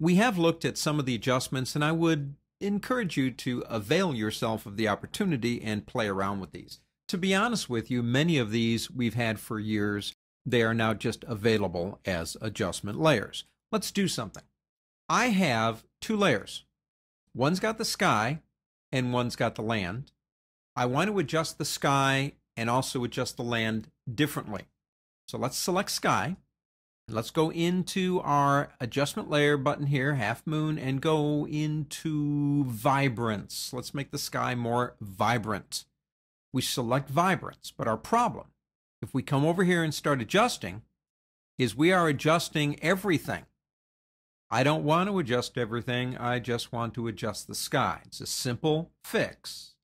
We have looked at some of the adjustments, and I would encourage you to avail yourself of the opportunity and play around with these. To be honest with you, many of these we've had for years. They are now just available as adjustment layers. Let's do something. I have two layers. One's got the sky and one's got the land. I want to adjust the sky and also adjust the land differently. So let's select sky. Let's go into our adjustment layer button here, half moon, and go into vibrance. Let's make the sky more vibrant. We select vibrance, but our problem, if we come over here and start adjusting, is we are adjusting everything. I don't want to adjust everything. I just want to adjust the sky. It's a simple fix.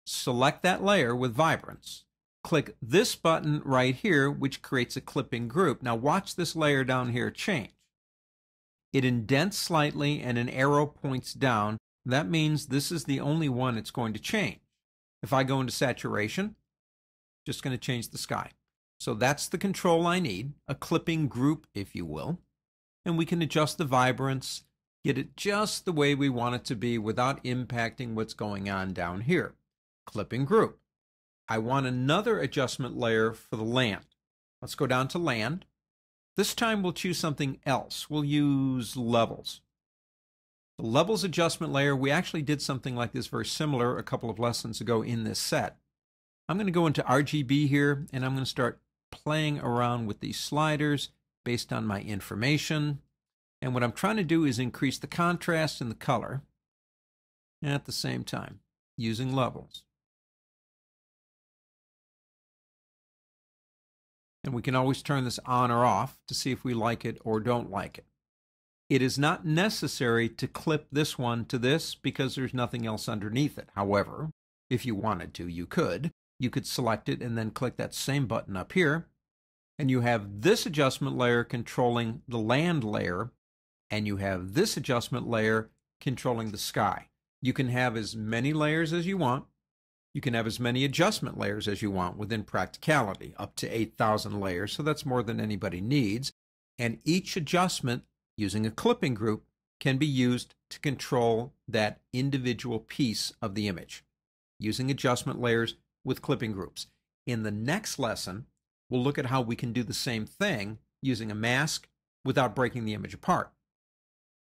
Select that layer with vibrance. Click this button right here, which creates a clipping group. Now watch this layer down here change. It indents slightly and an arrow points down. That means this is the only one it's going to change. If I go into saturation, just going to change the sky. So that's the control I need, a clipping group, if you will. And we can adjust the vibrance, get it just the way we want it to be without impacting what's going on down here. Clipping group. I want another adjustment layer for the land. Let's go down to land. This time we'll choose something else. We'll use levels. The levels adjustment layer, we actually did something like this very similar a couple of lessons ago in this set. I'm going to go into RGB here and I'm going to start playing around with these sliders based on my information. And what I'm trying to do is increase the contrast and the color at the same time using levels. And we can always turn this on or off to see if we like it or don't like it. It is not necessary to clip this one to this because there's nothing else underneath it. However, if you wanted to, you could. You could select it and then click that same button up here. And you have this adjustment layer controlling the land layer. And you have this adjustment layer controlling the sky. You can have as many layers as you want. You can have as many adjustment layers as you want within practicality, up to 8,000 layers, so that's more than anybody needs. And each adjustment, using a clipping group, can be used to control that individual piece of the image, using adjustment layers with clipping groups. In the next lesson, we'll look at how we can do the same thing using a mask without breaking the image apart.